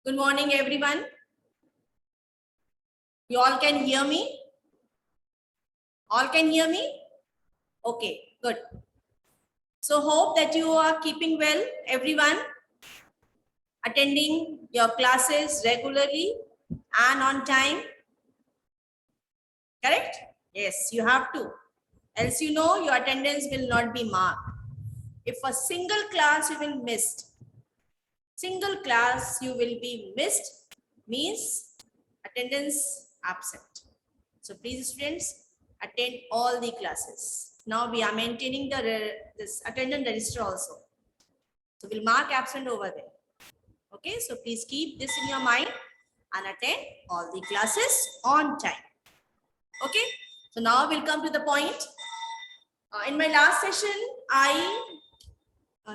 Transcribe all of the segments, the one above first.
Good morning, everyone. You all can hear me? All can hear me? Okay, good. So hope that you are keeping well, everyone, attending your classes regularly and on time. Correct? Yes, you have to. Else you know your attendance will not be marked. If a single class you will missed, means attendance absent. So please students, attend all the classes. Now we are maintaining this attendance register also. So we'll mark absent over there. Okay, so please keep this in your mind and attend all the classes on time. Okay, so now we'll come to the point. In my last session,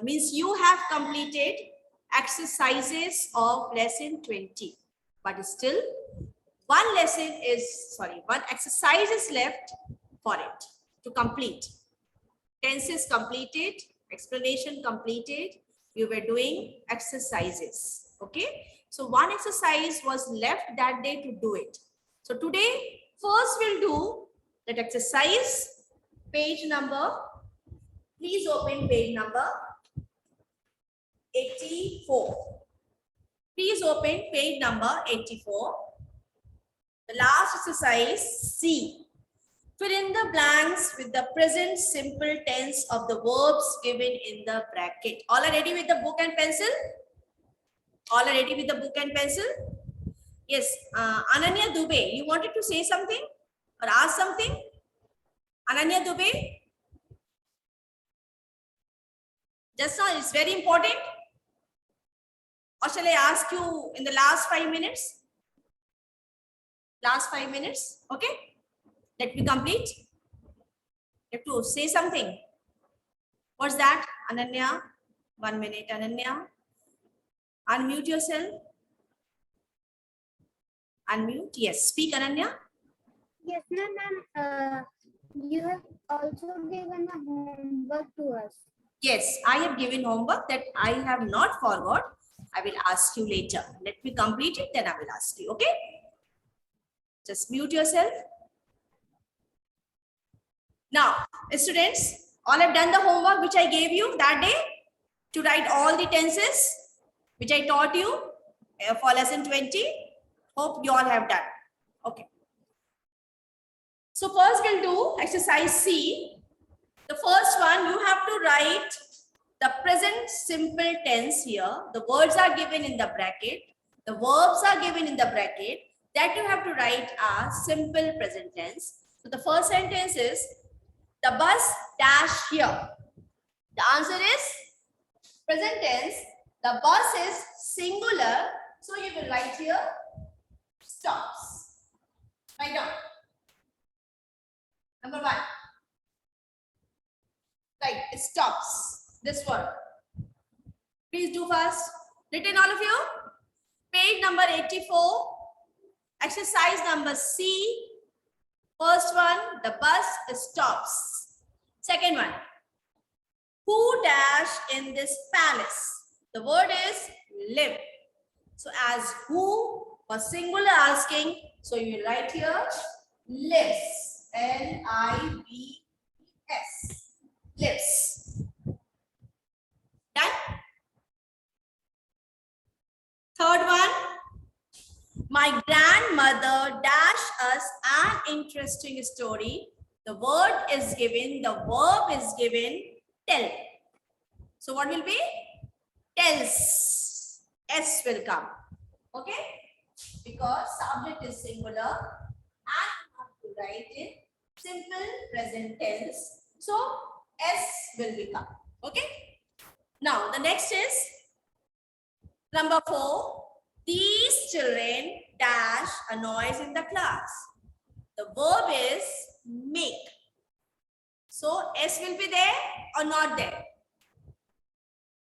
means you have completed exercises of lesson 20, but still one exercise is left for it to complete. Tenses completed, explanation completed, you were doing exercises. Okay, so one exercise was left that day to do it. So today first we'll do that exercise. Page number, please open page number 84. Please open page number 84. The last exercise, C. Fill in the blanks with the present simple tense of the verbs given in the bracket. All are ready with the book and pencil? All are ready with the book and pencil? Yes. Ananya Dubey, you wanted to say something or ask something? Ananya Dubey? Just now, it's very important. Or shall I ask you in the last 5 minutes? Last 5 minutes, okay? Let me complete. You have to say something. What's that, Ananya? 1 minute, Ananya. Unmute yourself. Unmute. Yes, speak, Ananya. Yes, ma'am. You have also given a homework to us. Yes, I have given homework that I have not forgot. I will ask you later. Let me complete it, then I will ask you, okay? Just mute yourself. Now, students, all have done the homework which I gave you that day to write all the tenses which I taught you for lesson 20. Hope you all have done. Okay. So first we'll do exercise C. The first one, you have to write the present simple tense here. The words are given in the bracket. The verbs are given in the bracket. That you have to write as simple present tense. So the first sentence is, the bus dash here. The answer is present tense. The bus is singular. So you will write here, stops. Write down. Number 1. Right, it stops. This one. Please do fast. Written all of you? Page number 84. Exercise number C. First one, the bus stops. Second one, who dash in this palace? The word is live. So as who was singular asking, so you will write here lives. L-I-V-E-S. Lives. Done? Third one, my grandmother dashed us an interesting story. The word is given, the verb is given, tell. So what will be? Tells. S will come. Okay? Because subject is singular and you have to write in simple present tense. So S will become. Okay? Now the next is number 4. These children dash a noise in the class. The verb is make. So S will be there or not there?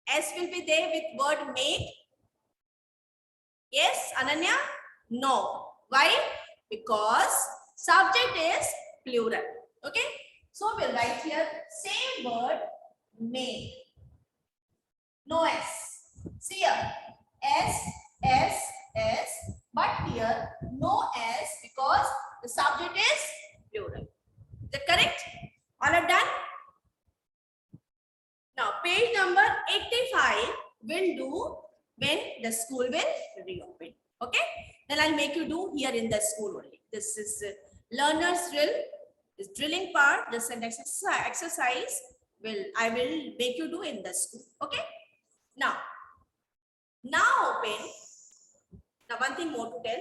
S will be there with word make. Yes, Ananya? No. Why? Because subject is plural. Okay? So we'll write here same word make. No S. See here. S, S, S, but here no S because the subject is plural. Is that correct? All are done? Now, page number 85 will do when the school will reopen. Okay? Then I'll make you do here in the school only. This is learner's drill. This drilling part, this an exercise I will make you do in the school. Okay? Now open. Now, one thing more to tell.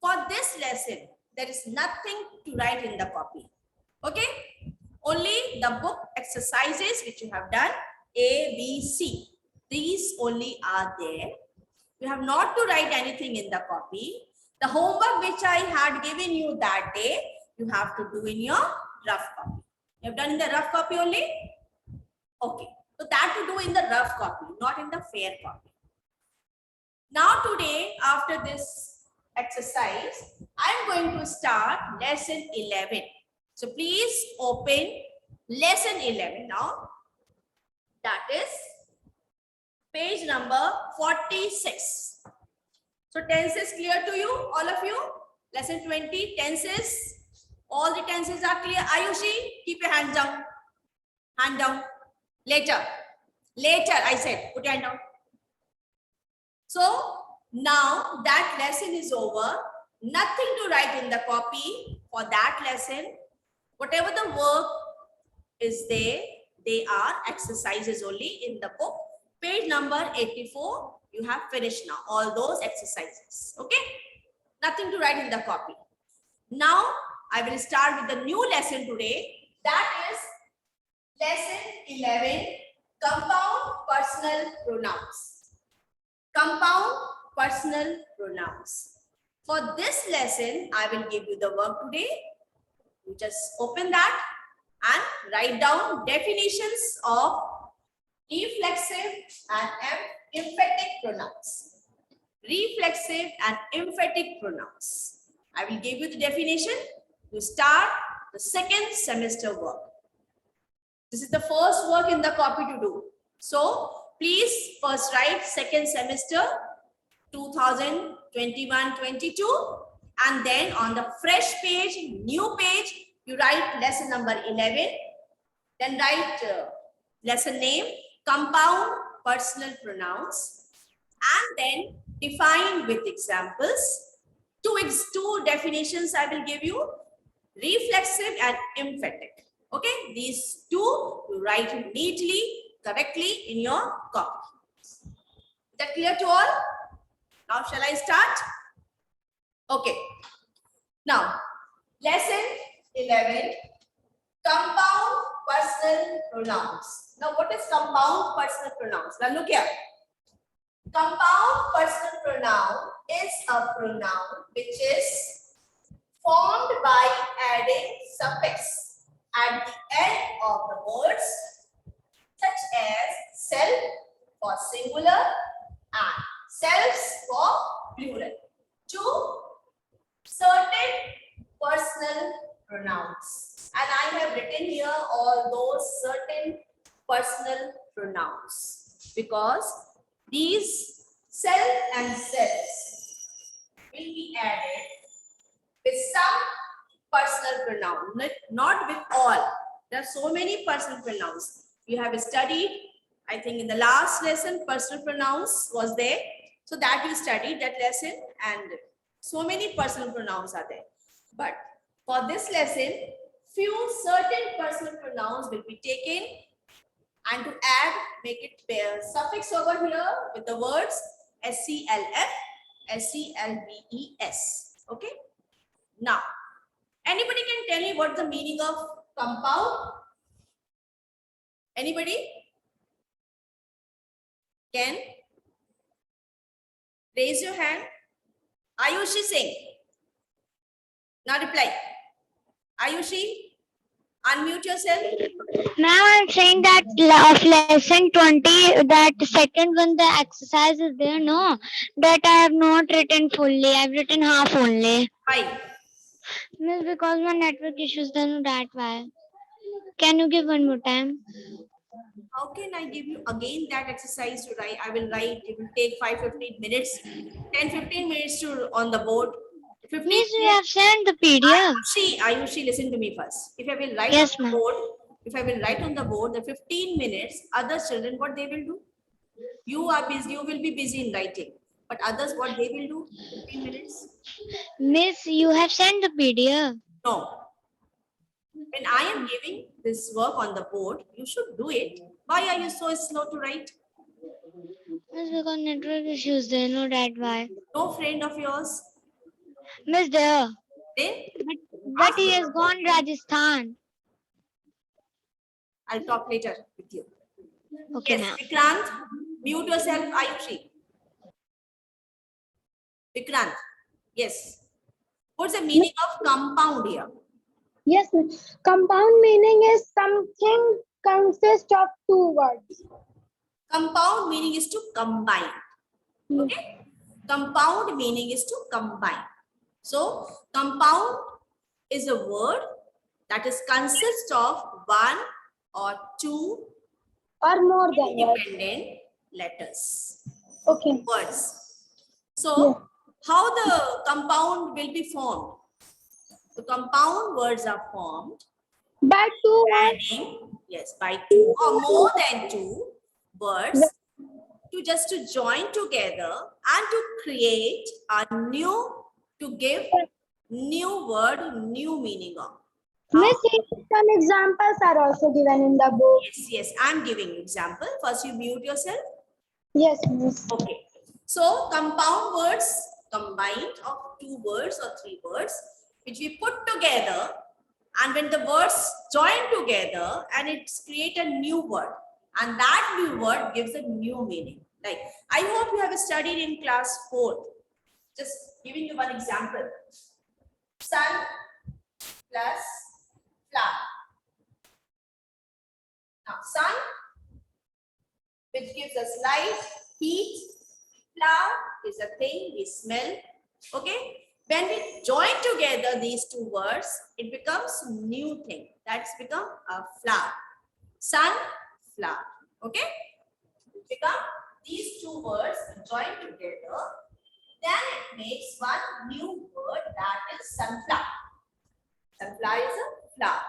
For this lesson, there is nothing to write in the copy. Okay? Only the book exercises which you have done, A, B, C. These only are there. You have not to write anything in the copy. The homework which I had given you that day, you have to do in your rough copy. You have done in the rough copy only? Okay. So that to do in the rough copy, not in the fair copy. Now today, after this exercise, I'm going to start lesson 11. So please open lesson 11 now. That is page number 46. So tenses clear to you, all of you? Lesson 20, tenses. All the tenses are clear. Ayushi, keep your hand down. Hand down. Later. Later, I said. Put your hand down. So now that lesson is over. Nothing to write in the copy for that lesson. Whatever the work is there, they are exercises only in the book. Page number 84, you have finished now. All those exercises. Okay? Nothing to write in the copy. Now, I will start with the new lesson today. That is lesson 11, compound personal pronouns. Compound personal pronouns. For this lesson, I will give you the work today. You just open that and write down definitions of reflexive and emphatic pronouns. Reflexive and emphatic pronouns. I will give you the definition to start the second semester work. This is the first work in the copy to do. So, please first write second semester 2021-22 and then on the fresh page, new page, you write lesson number 11. Then write lesson name, compound personal pronouns, and then define with examples. Two definitions I will give you, reflexive and emphatic. Okay, these two you write neatly, correctly in your copy. Is that clear to all? Now shall I start? Okay. Now, lesson 11, compound personal pronouns. Now, what is compound personal pronouns? Now, look here. Compound personal pronoun is a pronoun which is formed by adding suffix at the end of the words, such as self for singular and selves for plural, to certain personal pronouns. And I have written here all those certain personal pronouns because these self and selves will be added with some personal pronoun, not with all. There are so many personal pronouns. You have studied, I think in the last lesson, personal pronouns was there. So that you studied that lesson and so many personal pronouns are there. But for this lesson, few certain personal pronouns will be taken and to add, make it bear suffix over here with the words SCLF, SCLBES. Okay. Now, anybody can tell me what the meaning of compound? Anybody? Can? Raise your hand. Ayushi Singh. Now reply. Ayushi, unmute yourself. Ma'am, I'm saying that of lesson 20, that second one, the exercise is there, no? That I have not written fully. I've written half only. Why? Miss, because my network issues, then that why. Can you give one more time? How can I give you again that exercise to write? I will write, it will take 5-15 minutes, 10-15 minutes to on the board. 15 Miss, you minutes. have sent the PDF. Ayushi, listen to me first. If I will write on Yes, the ma'am. board, if I will write on the board the 15 minutes, other children, what they will do? You are busy, you will be busy in writing. But others, what they will do? 15 minutes? Miss, you have sent the PDF. No. When I am giving this work on the board, you should do it. Why are you so slow to write? Miss, because network issues there, no that why. No friend of yours? Miss, there. Then But he has gone Rajasthan. I'll talk later with you. Okay, Yes, ma'am. Vikrant, mute yourself, Ayushi. Vikrant, yes. What's the meaning of compound here? Yes, ma'am. Compound meaning is something consists of two words. Compound meaning is to combine. Okay? Compound meaning is to combine. So, compound is a word that is consists of one or two Or more than words. independent letters, Okay. words. So, how the compound will be formed? The compound words are formed By two words. adding, yes, by two or more than two words to just to join together and to create a new, to give new word, new meaning of. How? Miss, some examples are also given in the book. Yes, I'm giving you example. First you mute yourself. Yes, miss. Okay. So compound words combined of two words or three words, which we put together, and when the words join together and it's create a new word, and that new word gives a new meaning. Like, I hope you have studied in class 4. Just giving you one example. Sun plus flower. Now, sun, which gives us light, heat. Flower is a thing we smell. Okay. When we join together these two words, it becomes new thing. That's become a flower. Sun, flower. Okay. It become these two words join together. Then it makes one new word, that is sunflower. Sunflower is a flower.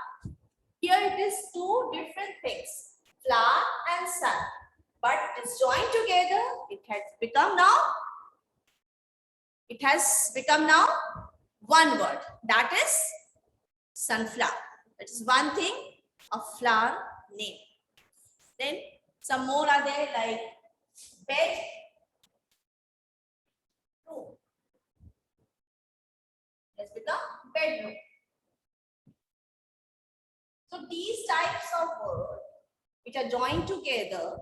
Here it is two different things, flower and sun. But it is joined together. It has become now one word, that is sunflower. That is one thing, a flower name. Then some more are there, like bed, room. It has become bedroom. So these types of words which are joined together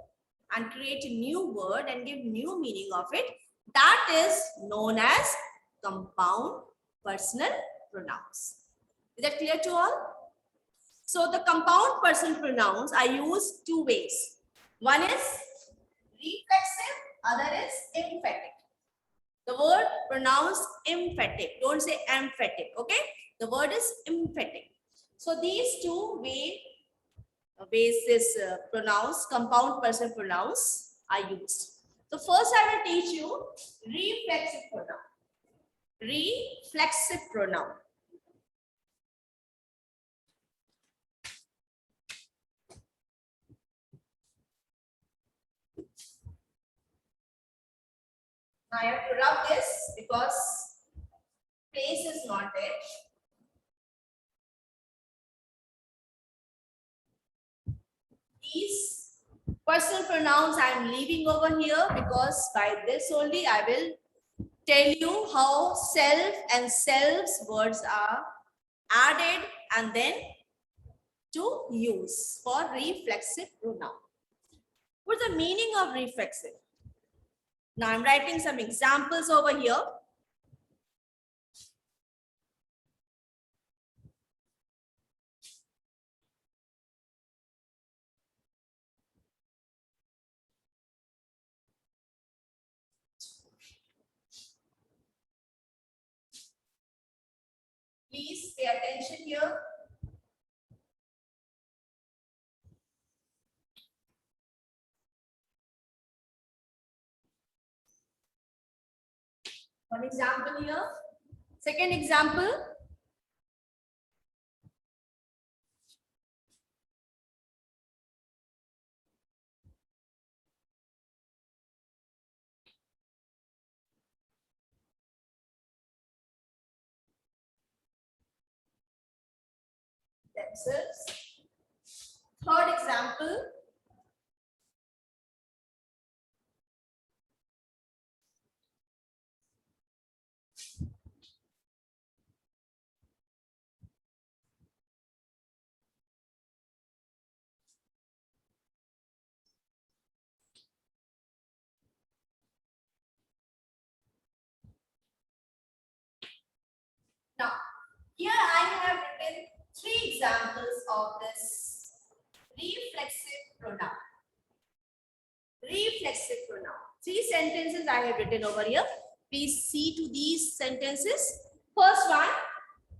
and create a new word and give new meaning of it, that is known as compound personal pronouns. Is that clear to all? So the compound personal pronouns are used two ways. One is reflexive, other is emphatic. The word pronounced emphatic. Don't say emphatic, okay? The word is emphatic. So these two ways this pronouns, compound personal pronouns are used. So first I will teach you reflexive pronoun. Reflexive pronoun. Now I have to rub this because place is not there. These personal pronouns I am leaving over here because by this only I will tell you how self and selves words are added and then to use for reflexive pronoun. What's the meaning of reflexive? Now I'm writing some examples over here. Please pay attention here. One example here. Second example. Themselves. Third example. Now, here I have written three examples of this reflexive pronoun. Reflexive pronoun. Three sentences I have written over here. Please see to these sentences. First one,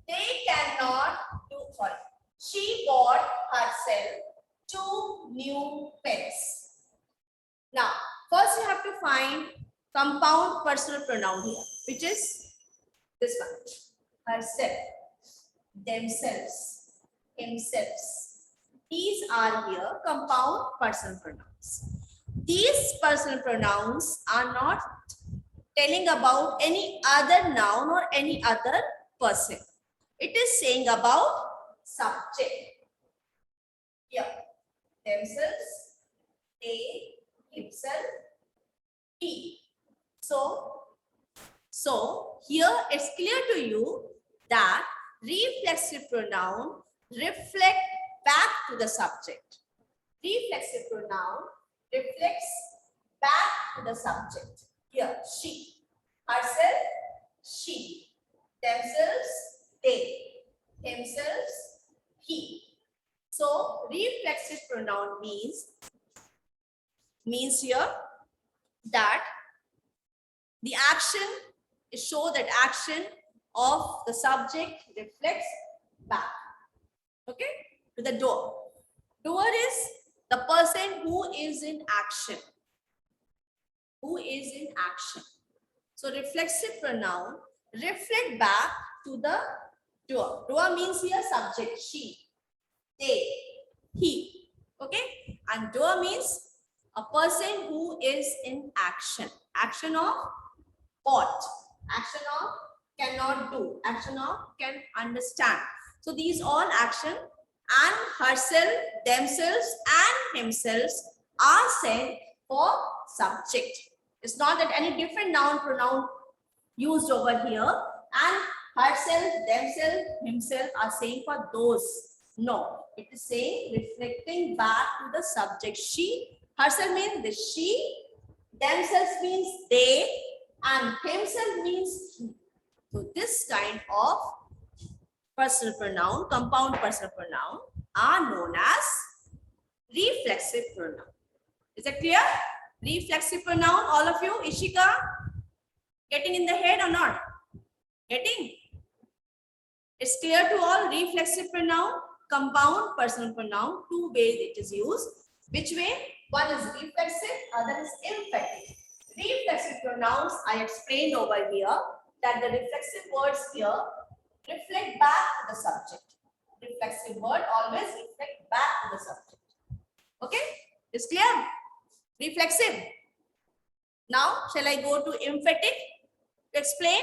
they cannot do, sorry. She bought herself 2 new pens. Now, first you have to find compound personal pronoun here, which is this one. Herself, themselves, himself. These are here compound personal pronouns. These personal pronouns are not telling about any other noun or any other person. It is saying about subject. Here, themselves, they, himself, he. So here it's clear to you that reflexive pronoun reflect back to the subject. Reflexive pronoun reflects back to the subject. Here, she, herself, she, themselves, they, himself, he. So reflexive pronoun means here that the action show that action of the subject reflects back, okay, to the doer. Doer is the person who is in action. Who is in action. So reflexive pronoun reflect back to the doer. Doer means here subject, she, they, he, okay, and doer means a person who is in action. Action of what? Action of cannot do. Action of can understand. So these all action and herself, themselves and himself are said for subject. It's not that any different noun pronoun used over here and herself, themselves, himself are saying for those. No, it is saying reflecting back to the subject. She, herself means the she, themselves means they, and himself means he. So this kind of personal pronoun, compound personal pronoun are known as reflexive pronoun. Is that clear? Reflexive pronoun, all of you, Ishika, getting in the head or not? Getting? It's clear to all, reflexive pronoun, compound personal pronoun, two ways it is used. Which way? One is reflexive, other is emphatic. Reflexive pronouns I explained over here that the reflexive words here reflect back to the subject. Reflexive word always reflect back to the subject. Okay? It's clear? Reflexive. Now, shall I go to emphatic to explain?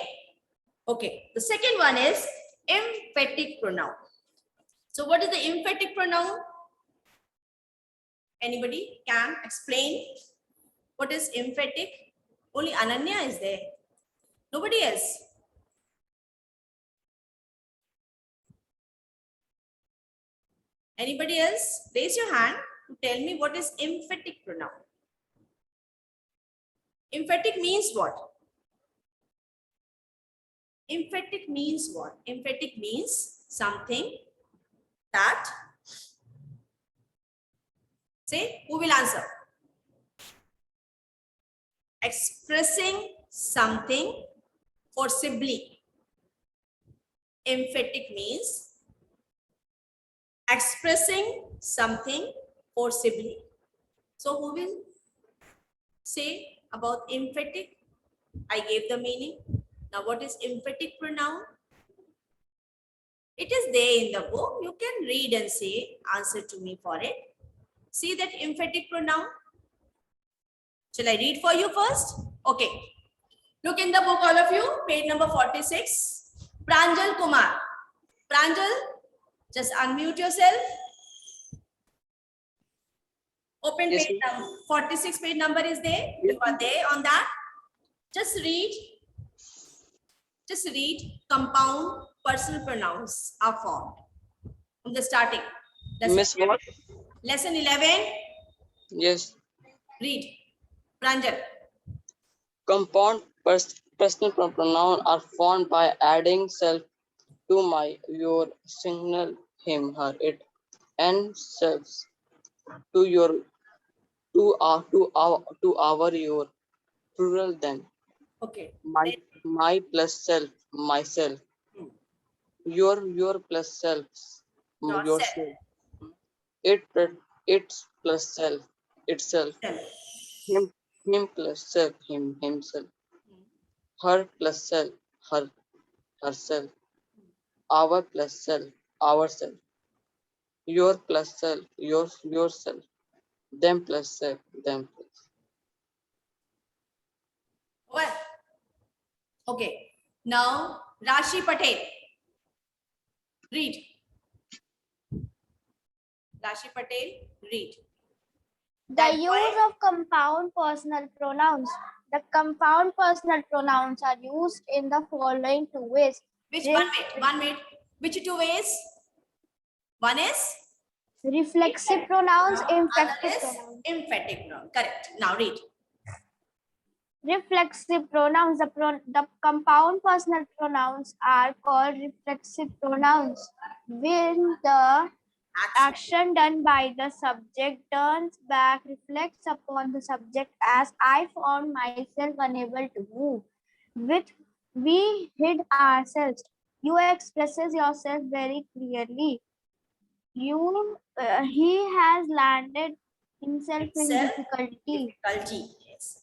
Okay. The second one is emphatic pronoun. So what is the emphatic pronoun? Anybody can explain what is emphatic? Only Ananya is there. Nobody else. Anybody else? Raise your hand to tell me what is emphatic pronoun. Emphatic means what? Emphatic means what? Emphatic means something that, say, who will answer? Expressing something forcibly. Emphatic means expressing something forcibly. So who will say about emphatic? I gave the meaning. Now, what is emphatic pronoun? It is there in the book. You can read and say answer to me for it. See that emphatic pronoun? Shall I read for you first? Okay. Look in the book, all of you, page number 46. Pranjal Kumar. Pranjal, just unmute yourself. Open Yes, page number 46, page number is there. Yes. You are there on that. Just read compound personal pronouns are formed. From the starting. Miss what? Lesson 11. Yes. Read. Pranjal. Compound personal pronoun are formed by adding self to my, your, singular, him, her, it, and selves to your, to our, your, plural, them. Okay. My plus self, myself. Your plus selves, Yourself. yourself. It's plus self, itself. Him plus self, himself. Her plus self, herself. Our plus self, ourself. Your plus self, yourself. Them plus self, them plus. Well, okay. Now, Rashi Patel. Read. Rashi Patel, read. The That use boy- of compound personal pronouns. The compound personal pronouns are used in the following two ways. Which Ref- one minute. Which two ways? One is Reflexive pronouns, other emphatic is pronouns. emphatic pronoun. Correct. Now read. Reflexive pronouns. The compound personal pronouns are called reflexive pronouns when the action done by the subject turns back, reflects upon the subject as I found myself unable to move. With we hid ourselves. You expresses yourself very clearly. He has landed himself in Self difficulty. difficulty. Yes.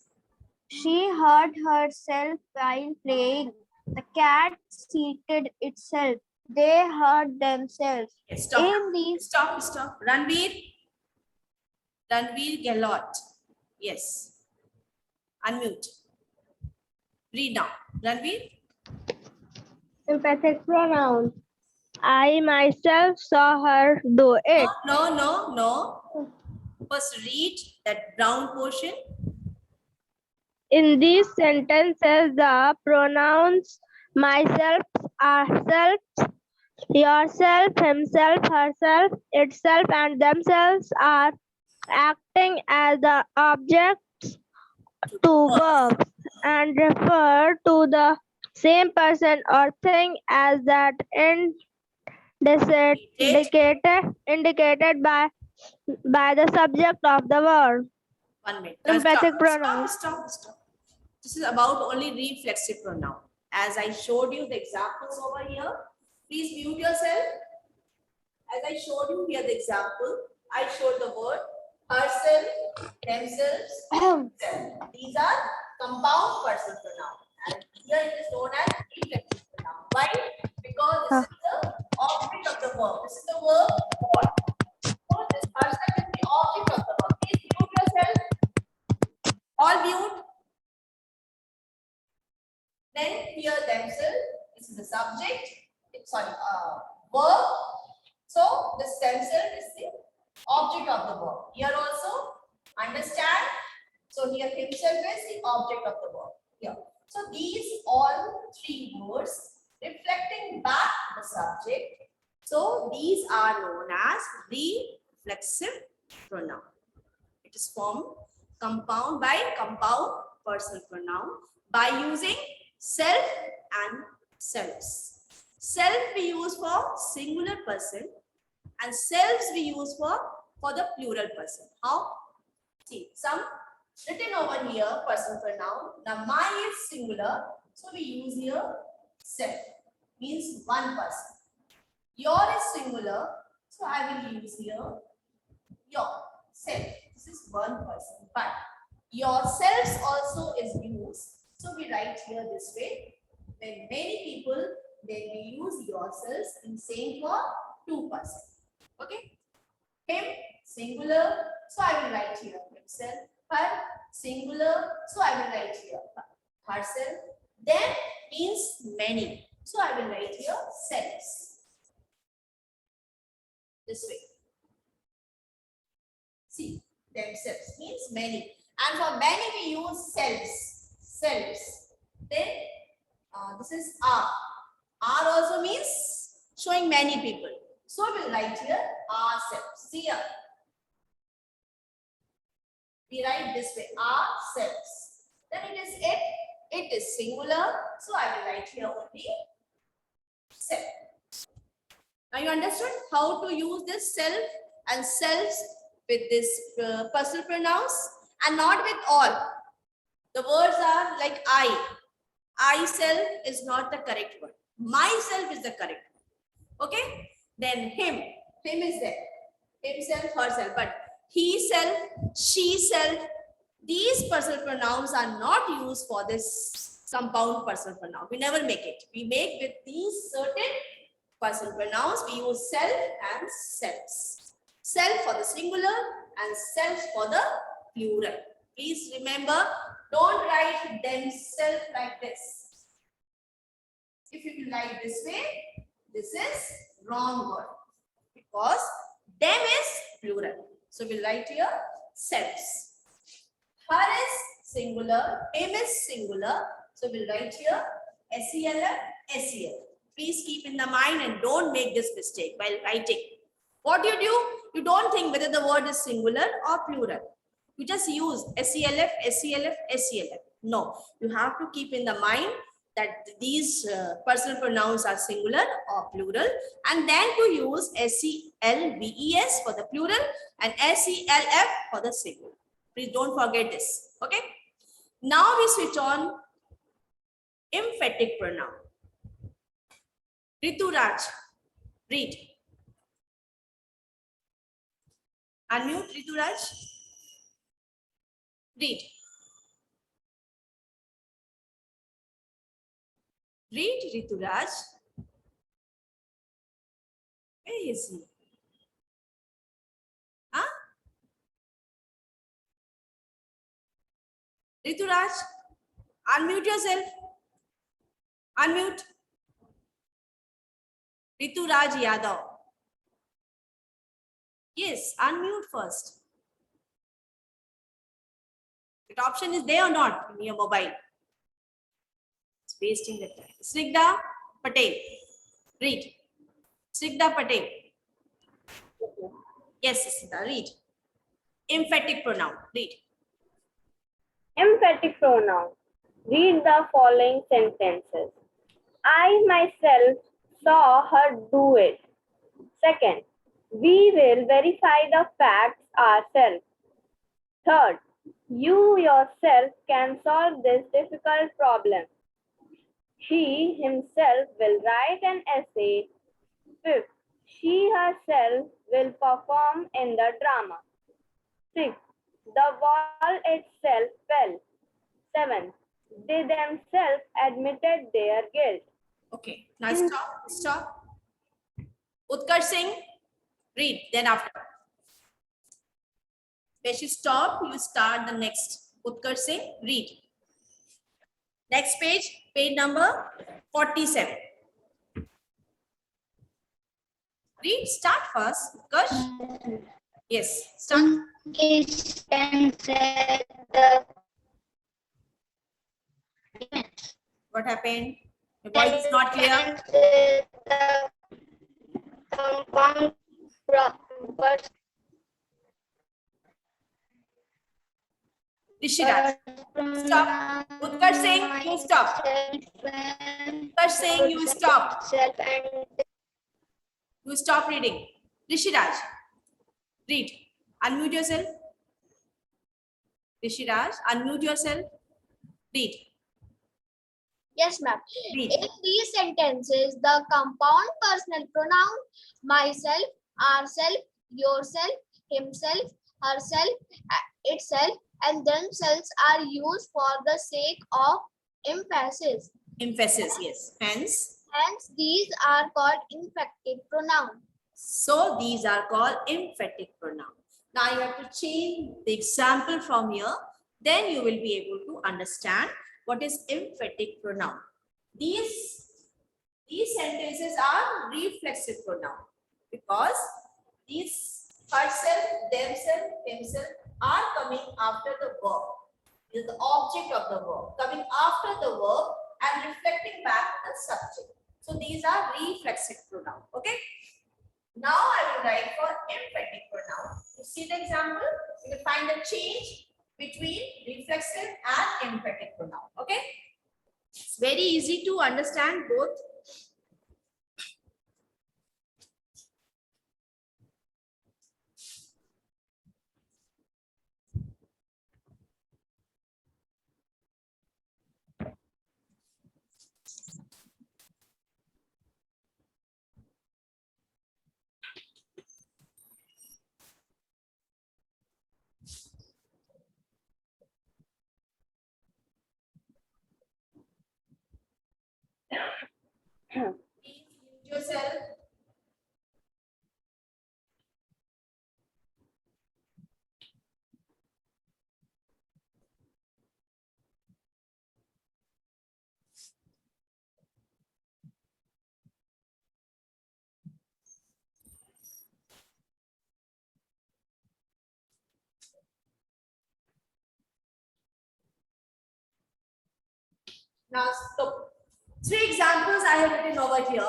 She hurt herself while playing. The cat seated itself. They hurt themselves. Yes. Stop. In these Stop. Ranveer Gehlot. Yes. Unmute. Read now. Ranveer. emphatic pronouns. I myself saw her do it. No. First read that brown portion. In these sentences, the pronouns myself, ourselves, yourself, himself, herself, itself, and themselves are acting as the objects to verbs and refer to the same person or thing as that indicated by the subject of the word. 1 minute. Emphatic Stop. pronouns. Stop. This is about only reflexive pronoun. As I showed you the examples over here, please mute yourself. As I showed you here the example, I showed the word herself, themselves, self. These are compound personal pronoun. And here it is known as reflexive pronoun. Why? Because this is the object of the verb. This is the verb what? So this herself is the object of the verb. Please mute yourself. All mute. Then here themselves, this is the subject, verb. So this themselves is the object of the verb. Here also, understand. So here himself is the object of the verb. Here. So these all three words reflecting back the subject. So these are known as reflexive pronoun. It is formed compound personal pronoun by using self and selves. Self we use for singular person and selves we use for the plural person. How? See, some written over here personal pronoun. Now my is singular, so we use here self, means one person. Your is singular, so I will use here your self. This is one person, but yourselves also is used. So we write here this way. When many people, then we use yourselves in same for two persons. Okay. Him, singular, so I will write here himself. Her, singular, so I will write here herself. Then means many, so I will write here selves. This way. See, themselves means many. And for many we use selves. Selves. Then this is R. R also means showing many people. So we'll write here ourselves. See here. We write this way, ourselves. Then it is it. It is singular. So I will write here only self. Now you understood how to use this self and selves with this personal pronouns and not with all. The words are like I self is not the correct word. Myself is the correct word. Okay. Then him is there. Himself, herself. But he self, she self. These personal pronouns are not used for this compound personal pronoun. We never make it. We make with these certain personal pronouns. We use self and selves. Self for the singular and self for the plural. Please remember, don't write themselves like this. If you write this way, this is wrong word because them is plural. So we'll write here selves. Her is singular, him is singular. So we'll write here SELF, SEL. Please keep in the mind and don't make this mistake while writing. What you do, you don't think whether the word is singular or plural. You just use SELF, SELF, SELF. No, you have to keep in the mind that these personal pronouns are singular or plural, and then to use SELVES for the plural and SELF for the singular. Please don't forget this. Okay. Now we switch on emphatic pronoun. Rituraj, read. Unmute Rituraj. Read. Read Rituraj. Where is he? Huh? Rituraj, unmute yourself. Unmute. Rituraj Yadav. Yes, unmute first. That option is there or not in your mobile? It's wasting the time. Snigdha Patel. Read. Snigdha Patel. Yes, Snigdha, read. Emphatic pronoun. Read. Emphatic pronoun. Read the following sentences. I myself saw her do it. Second, we will verify the facts ourselves. Third, you yourself can solve this difficult problem. He himself will write an essay. Fifth, she herself will perform in the drama. Sixth, the wall itself fell. Seventh, they themselves admitted their guilt. Okay, now stop. Utkarsh Singh, read, then after. When you stop, you start the next. Utkarsh Singh, read. Next page, page number 47. Read, start first, Utkarsh. Yes, start. What happened? Your voice is not clear. Rishiraj, stop. Utkarsh Singh, you stop. Utkarsh Singh, you stop. You stop reading. Rishiraj, read. Unmute yourself. Rishiraj, unmute yourself. Read. Yes, ma'am. Read. In these sentences, the compound personal pronoun myself, ourself, yourself, himself, herself, itself, and themselves are used for the sake of emphasis. Emphasis, yes. Hence, Hence, these are called emphatic pronouns. so these are called emphatic pronouns. Now you have to change the example from here. Then you will be able to understand what is emphatic pronoun. These sentences are reflexive pronoun because these herself, themselves, himself are coming after the verb. It is the object of the verb coming after the verb and reflecting back the subject. So these are reflexive pronoun. Okay. Now I will write for emphatic pronoun. You see the example? You will find the change between reflexive and emphatic pronoun. Okay. It's very easy to understand both. Please mute yourself. Now, look, 3 examples I have written over here.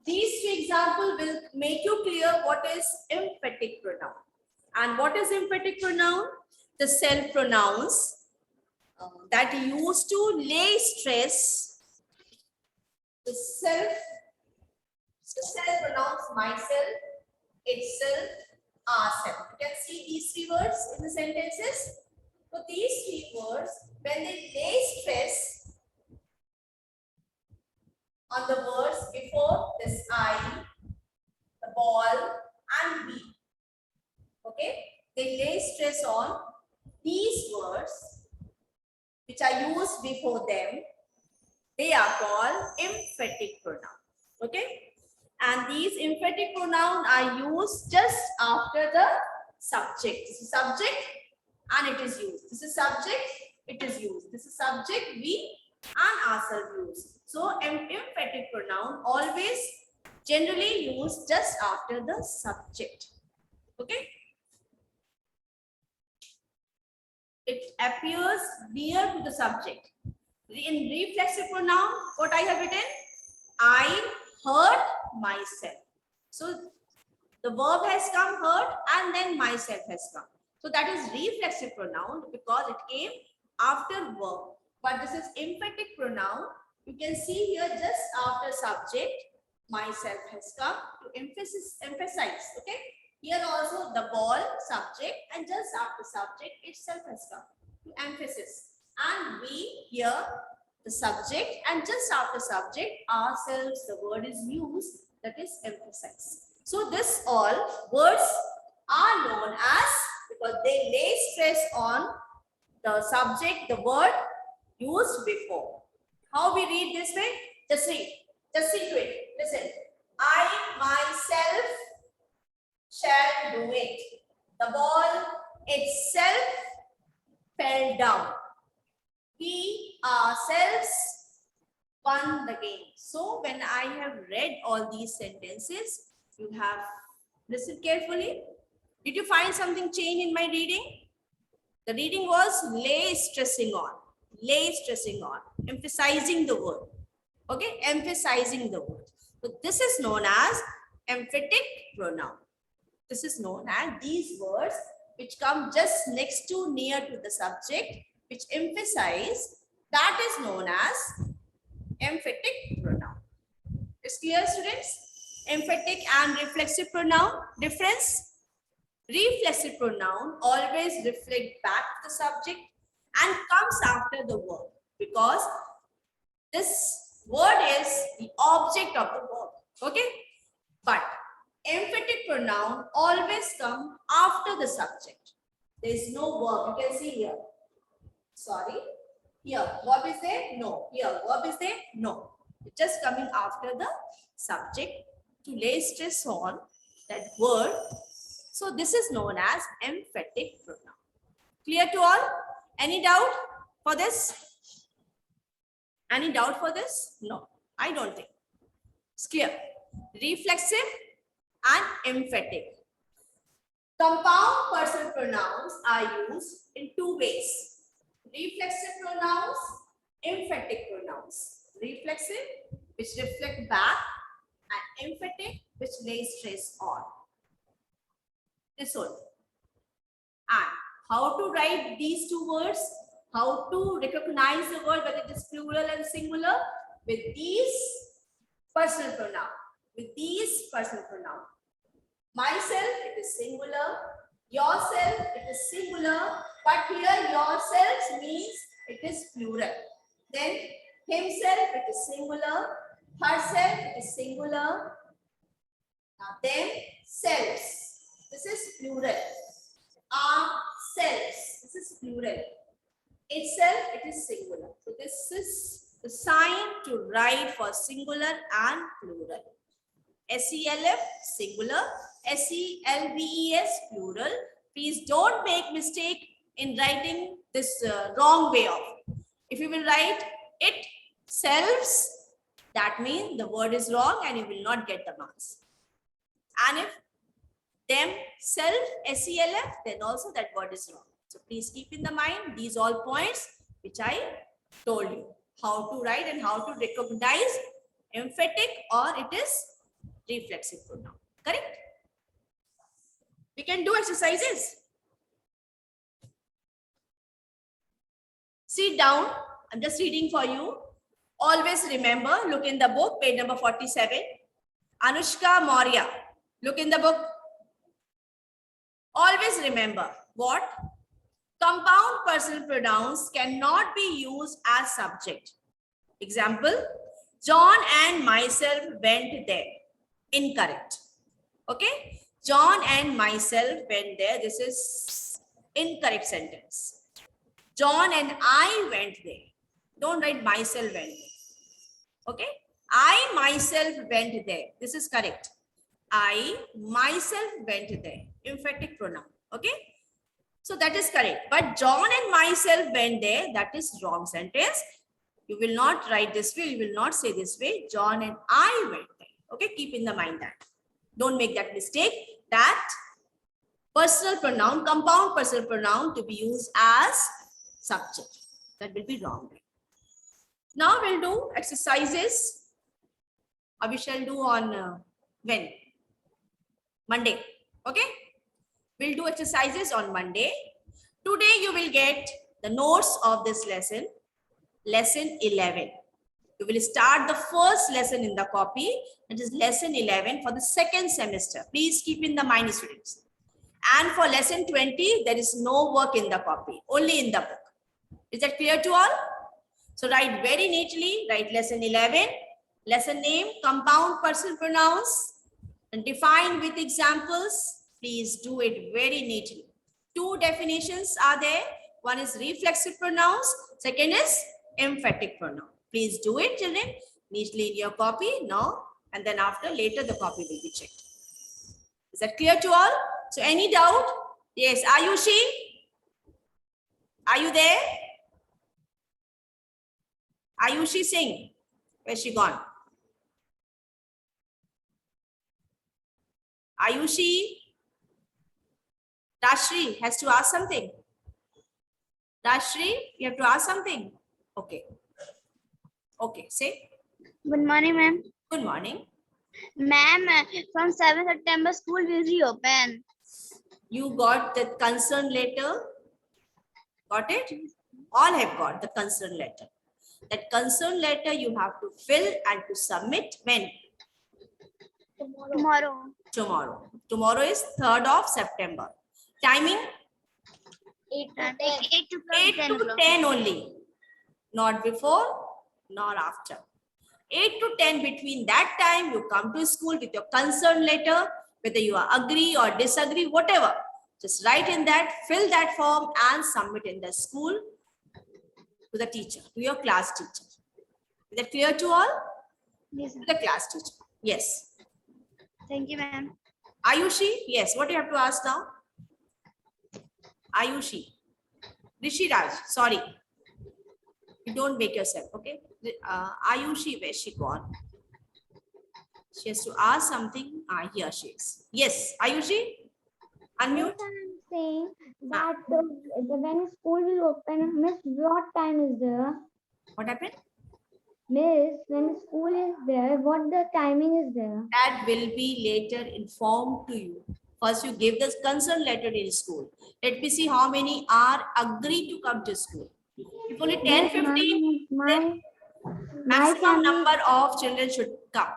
These 3 examples will make you clear what is emphatic pronoun. And what is emphatic pronoun? The self pronouns that used to lay stress. The self pronouns myself, itself, ourself. You can see these 3 words in the sentences. So these 3 words, when they lay stress on the words before this I, the ball and we. Okay, they lay stress on these words which are used before them. They are called emphatic pronoun. Okay, and these emphatic pronouns are used just after the subject. This is subject and it is used. This is subject, it is used. This is subject, we and ourselves use. So emphatic pronoun always generally used just after the subject. Okay. It appears near to the subject. In reflexive pronoun, what I have written? I hurt myself. So the verb has come, hurt, and then myself has come. So that is reflexive pronoun because it came after verb. But this is emphatic pronoun. You can see here just after subject, myself has come to emphasize. Okay. Here also the ball, subject, and just after subject itself has come to emphasis. And we here the subject, and just after subject ourselves the word is used, that is emphasize. So this all words are known as, because they lay stress on the subject, the word used before. How we read this way? Just read. Just see to it. Listen. I myself shall do it. The ball itself fell down. We ourselves won the game. So when I have read all these sentences, you have listened carefully. Did you find something change in my reading? The reading was lay stressing on, emphasizing the word. Okay, emphasizing the word. So this is known as emphatic pronoun. This is known as these words which come just next to, near to the subject, which emphasize, that is known as emphatic pronoun. Is clear, students? Emphatic and reflexive pronoun difference. Reflexive pronoun always reflect back the subject and comes after the verb because this word is the object of the verb. Okay, but emphatic pronoun always come after the subject. There is no verb. You can see here. Sorry. Here, verb is there? No. Here, verb is there? No. It's just coming after the subject to lay stress on that word. So this is known as emphatic pronoun. Clear to all? Any doubt for this? Any doubt for this? No, I don't think. It's clear. Reflexive and emphatic. Compound personal pronouns are used in two ways. Reflexive pronouns, emphatic pronouns. Reflexive, which reflect back, and emphatic, which lays stress on. This one. And how to write these two words? How to recognize the word, whether it is plural and singular, with these personal pronoun. With these personal pronoun. Myself, it is singular. Yourself, it is singular. But here, yourselves means it is plural. Then, himself, it is singular. Herself, it is singular. Now, them, selves. This is plural. Ourselves. This is plural. Itself, it is singular. So, this is the sign to write for singular and plural. SELF, singular. SELVES, plural. Please don't make mistake in writing this wrong way of. If you will write it selves, that means the word is wrong and you will not get the marks. And if them self, SELF, then also that word is wrong. So please keep in the mind these all points which I told you. How to write and how to recognize emphatic or it is reflexive pronoun. Correct? We can do exercises. Sit down. I'm just reading for you. Always remember, look in the book, page number 47. Anushka Maurya. Look in the book. Always remember what? Compound personal pronouns cannot be used as subject. Example, John and myself went there. Incorrect. Okay? John and myself went there. This is incorrect sentence. John and I went there. Don't write myself went there. Okay? I myself went there. This is correct. I myself went there. Emphatic pronoun. Okay? So that is correct. But John and myself went there. That is wrong sentence. You will not write this way. You will not say this way. John and I went there. Okay? Keep in the mind that. Don't make that mistake. That personal pronoun, compound personal pronoun to be used as subject. That will be wrong. Now we'll do exercises. Or we shall do on when? Monday. Okay? We'll do exercises on Monday. Today you will get the notes of this lesson. Lesson 11. You will start the first lesson in the copy. That is lesson 11 for the second semester. Please keep in the mind, students. And for lesson 20, there is no work in the copy, only in the book. Is that clear to all? So write very neatly, write lesson 11, lesson name, compound personal pronouns, and define with examples. Please do it very neatly. Two definitions are there. One is reflexive pronouns. Second is emphatic pronoun. Please do it, children, neatly in your copy now, and then after later the copy will be checked. Is that clear to all? So any doubt? Yes, Ayushi? Are you there? Ayushi Singh, where's she gone? Ayushi? Rashri has to ask something. Rashri, you have to ask something. Okay. Okay, say. Good morning, ma'am. Good morning. Ma'am, from 7th September, school will reopen. You got the concern letter? Got it? All have got the concern letter. That concern letter you have to fill and to submit when? Tomorrow. Tomorrow. Tomorrow is 3rd of September. Timing? 8 to 8 to 10 only. Not before, nor after. 8 to 10 between that time you come to school with your concern letter, whether you are agree or disagree, whatever. Just write in that, fill that form and submit in the school to to the teacher, to your class teacher. Is that clear to all? Yes, To the class teacher. Yes. thank you, ma'am. Ayushi, yes. What do you have to ask now? Ayushi. Rishi Raj, sorry. You don't make yourself, okay? Ayushi, where's she gone? She has to ask something. Here she is. Yes, Ayushi, unmute. I'm saying that when school will open, Miss, what time is there? What happened? Miss, when school is there, what the timing is there? That will be later informed to you. First, you give the concern letter in school. Let me see how many are agreed to come to school. If only 10, 15, then maximum number of children should come.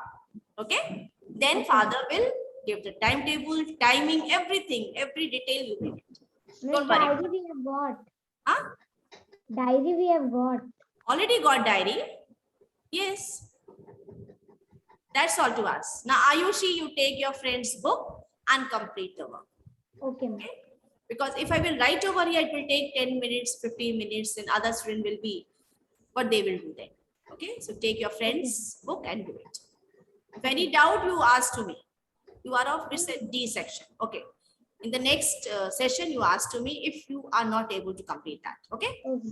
Okay? Then father will give the timetable, timing, everything, every detail you give it. Don't worry. Diary we have got. Huh? Diary we have got. Already got diary? Yes. That's all to us. Now, Ayushi, you take your friend's book and complete the work. Okay, ma'am. Okay? Because if I will write over here, it will take 10 minutes, 15 minutes, and other student will be what they will do then. Okay? So take your friend's book and do it. If any doubt, you ask to me. You are of D section. Okay. In the next session, you ask to me if you are not able to complete that. Okay? Okay.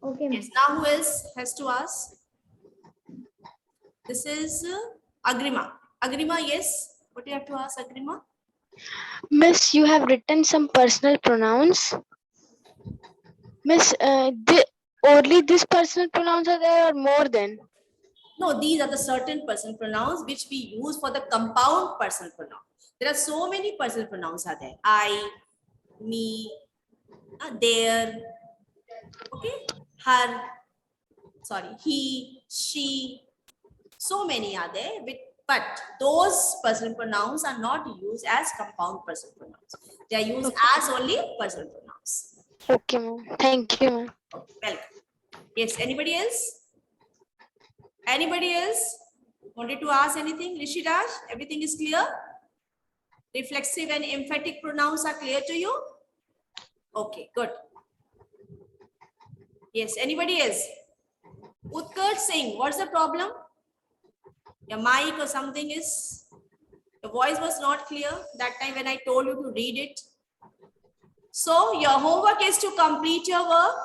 Okay, ma'am. Yes. Now, who else has to ask? This is Agrima. Agrima, yes. What do you have to ask, Agrima? Miss, you have written some personal pronouns. Miss, only this personal pronouns are there or more than? No, these are the certain personal pronouns which we use for the compound personal pronoun. There are so many personal pronouns are there. I, me, their, okay, her, sorry, he, she. So many are there, but those personal pronouns are not used as compound personal pronouns. They are used as only personal pronouns. Okay, ma'am. Thank you, ma'am. Welcome. Yes, anybody else? Anybody else wanted to ask anything? Rishi Raj, everything is clear? Reflexive and emphatic pronouns are clear to you? Okay, good. Yes, anybody else? Utkarsh Singh, what's the problem? Your mic or something is, your voice was not clear that time when I told you to read it. So your homework is to complete your work,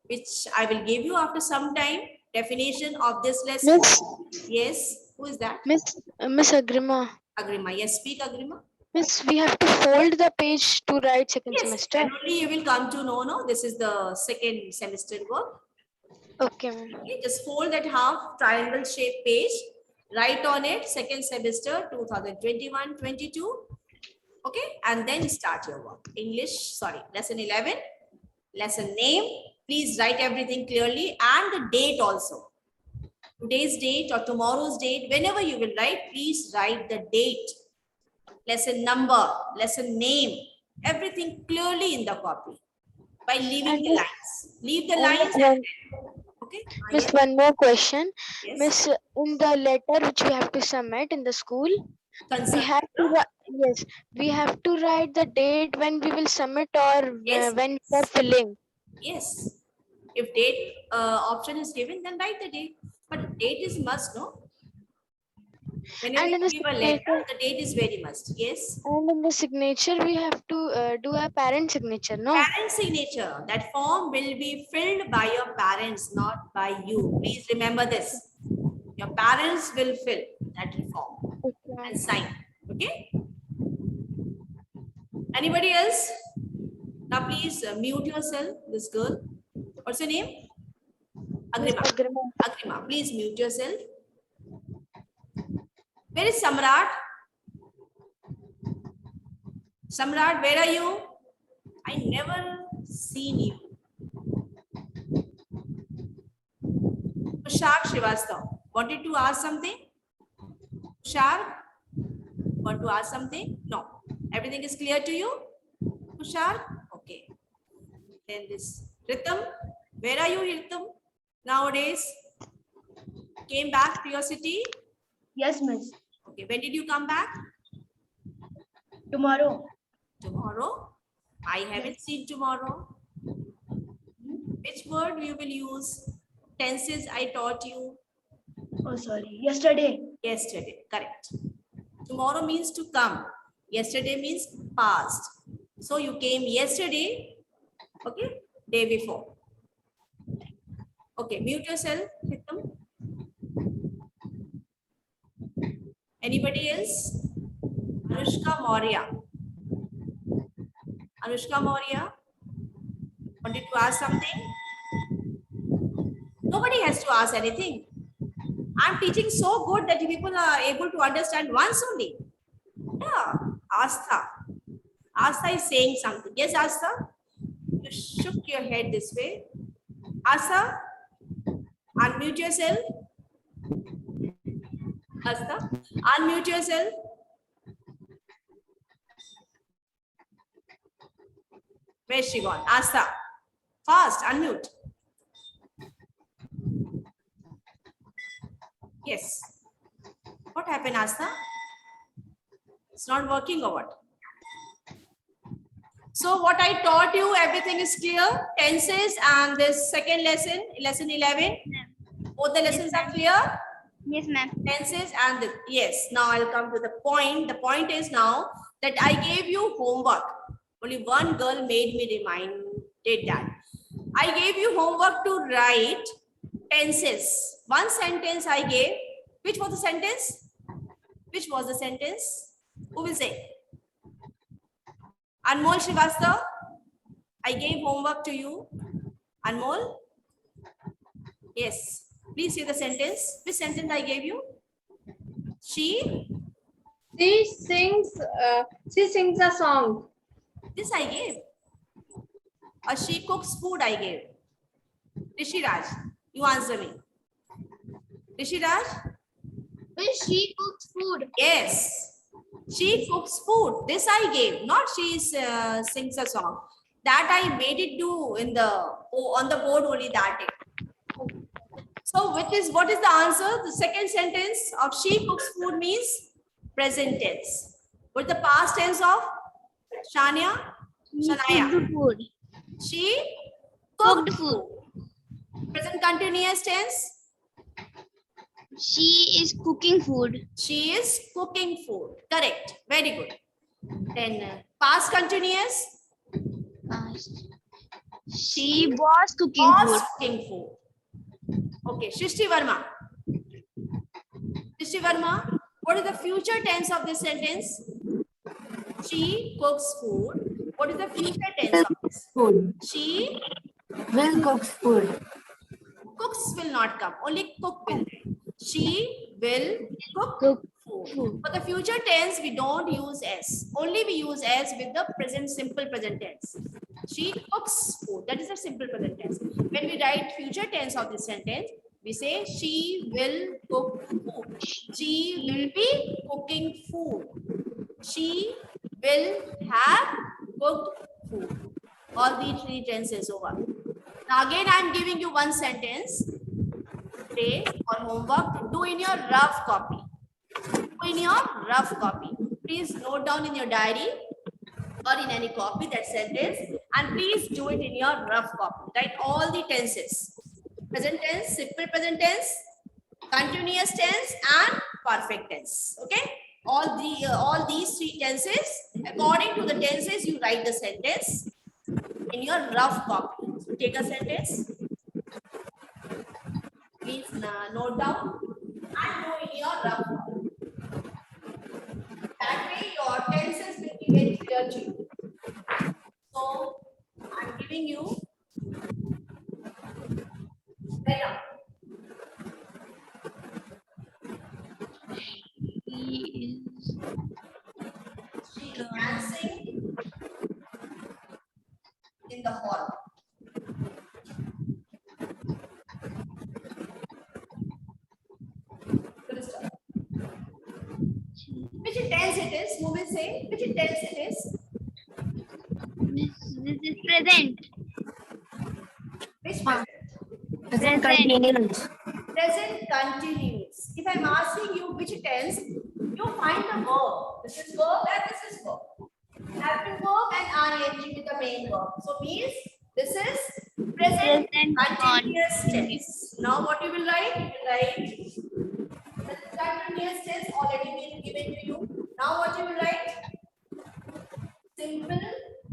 which I will give you after some time. Definition of this lesson. Miss, Yes, who is that? Miss Agrima. Agrima. Yes, speak Agrima. Miss, we have to fold the page to write second Yes, semester. and only you will come to know, no, this is the second semester work. Okay, ma'am. Okay, just fold that half triangle shaped page. Write on it second semester 2021-22. Okay, and then start your work. English, sorry, lesson 11. Lesson name. Please write everything clearly and the date also. Today's date or tomorrow's date, whenever you will write, please write the date. Lesson number, lesson name, everything clearly in the copy by leaving the lines. Leave the lines. Okay. Miss, one more question. Yes. Miss, in the letter which we have to submit in the school, Concern. we have to yes, we have to write the date when we will submit or Yes. when we are filling. Yes. If date option is given, then write the date. But date is must, no? Whenever And in you the give a letter, the date is very must. Yes. And in the signature, we have to do a parent signature, no? Parent signature. That form will be filled by your parents, not by you. Please remember this. Your parents will fill that form and sign. Okay. Anybody else? Now please mute yourself. This girl. What's your name? Agrima. Agrima. Please mute yourself. Where is Samrat? Samrat, where are you? I never seen you. Tushar Srivastav, wanted to ask something? Tushar, want to ask something? No. Everything is clear to you? Tushar? Okay. Then this Ritam, where are you, Ritam? Nowadays, came back to your city? Yes, miss. Okay. When did you come back? Tomorrow. Tomorrow? I haven't seen tomorrow. When Which word we will use? Tenses I taught you. Oh, sorry. Yesterday. Yesterday, correct. Tomorrow means to come. Yesterday means past. So you came yesterday, okay, day before. Okay, mute yourself, Hitam. Anybody else? Anushka Maurya. Anushka Maurya wanted to ask something? Nobody has to ask anything. I'm teaching so good that people are able to understand once only. Yeah, Astha. Astha is saying something. Yes, Astha? You shook your head this way. Astha, unmute yourself. Astha, unmute yourself. Where's she gone? Astha, fast, unmute. Yes. What happened, Astha? It's not working or what? So what I taught you, everything is clear. Tenses and this second lesson, lesson 11. Both the lessons are clear. Yes, ma'am. Tenses and the, yes. Now I'll come to the point. The point is now that I gave you homework. Only one girl made me reminded that. I gave you homework to write tenses. One sentence I gave. Which was the sentence? Which was the sentence? Who will say? Anmol Srivastava, I gave homework to you. Anmol? Yes. Please say the sentence. Which sentence I gave you? She She sings a song. This I gave. Or she cooks food I gave. Rishi Raj, you answer me. Rishi Raj? She cooks food. Yes. She cooks food. This I gave. Not she sings a song. That I made it do in the on the board only that day. So what is the answer? The second sentence of she cooks food means present tense. What is the past tense of Shania? Shania. Food. She cooked food. Present continuous tense. She is cooking food. She is cooking food. Correct. Very good. Then past continuous. She was cooking Was food. cooking food. Okay. Shrishti Verma. Shrishti Verma. What is the future tense of this sentence? She cooks food. What is the future tense of this? Food. She Will cooks food. cooks will not come. Only cook will. She will cook Cook food. For the future tense, we don't use S. Only we use S with the present simple present tense. She cooks food. That is the simple present tense. When we write future tense of this sentence, we say she will cook food. She will be cooking food. She will have cooked food. All the three tenses over. Now again, I am giving you one sentence today for homework to do in your rough copy. Do in your rough copy. Please note down in your diary or in any copy that sentence, and please do it in your rough copy. Write all the tenses: present tense, simple present tense, continuous tense, and perfect tense. Okay, all these three tenses. According to the tenses, you write the sentence in your rough copy. So take a sentence. Please note down and do in your rough copy. That way your tenses will be very clear to you. So I'm giving you better. He is She is dancing in the hall. Which tense it is? Who will say which tense it is? this is present. Which present? Present continuous. Present continuous. If I'm asking you which tense, you find the verb. This is verb and this is verb. Helping verb and ing with the main verb. So means this is present Continuous tense. Now what you will write? You will write the continuous tense already been given to you. Now what you will write? Simple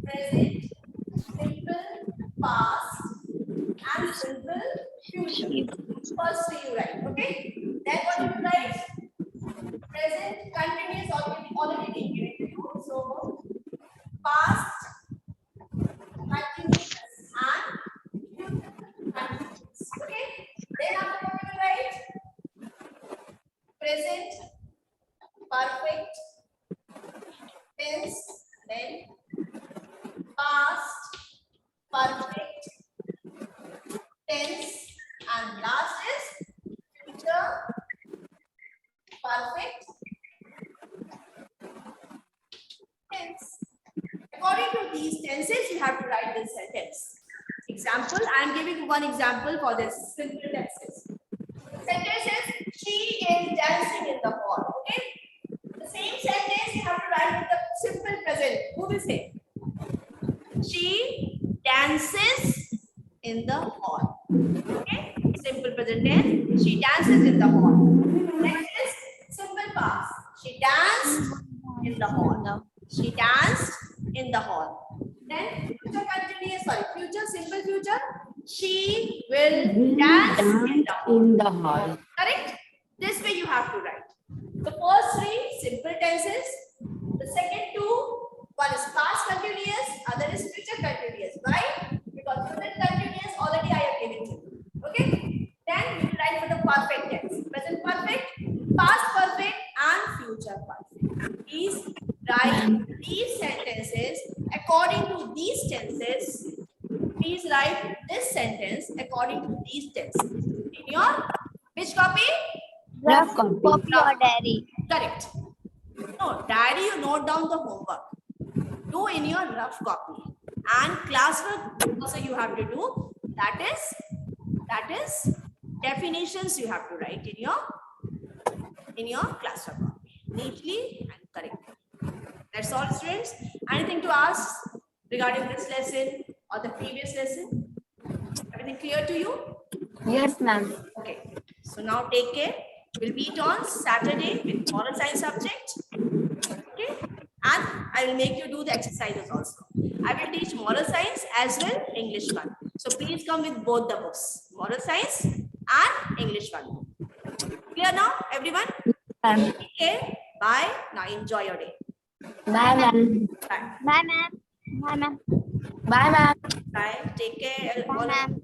present, simple past, and simple future. First three you write. Okay. Then what you will write? Present continuous already been given to you. So past continuous and future continuous. Okay. Then after what you will write? Present perfect tense, then past perfect tense, and last is future perfect tense. According to these tenses, you have to write this sentence. Example, I am giving one example for this simple tenses. Sentence is, she is dancing in the hall. Okay. The same sentence you have to write with the simple present. Who will say? She dances in the hall. Okay. Simple present tense. She dances in the hall. Next is simple past. She danced in the hall. She danced in the hall. Then future continuous. Sorry, future simple future. She will dance in the hall. In the hall. Correct? This way you have to write. The first three simple tenses. The second two, one is past continuous, other is future continuous. Why? Because present continuous already I have given to you. Okay? Then we will write for the perfect tense. Present perfect, past perfect, and future perfect. Please write these sentences according to these tenses. Please write this sentence according to these tenses. In your which copy? Rough copy. Copy or diary. Correct. No, diary you note down the homework. Do in your rough copy. And classwork also you have to do. That is definitions you have to write in your classwork copy. Neatly and correctly. That's all, students. Anything to ask regarding this lesson or the previous lesson? Everything clear to you? Yes, ma'am. Okay. So now take care. We'll meet on Saturday with moral science subject. Okay. And I will make you do the exercises also. I will teach moral science as well English one. So please come with both the books. Moral science and English one. Clear now, everyone? Ma'am. Take care. Bye. Now enjoy your day. Bye, ma'am. Bye. Bye, ma'am. Bye, ma'am. Bye, ma'am. Bye. Take care. Bye, ma'am.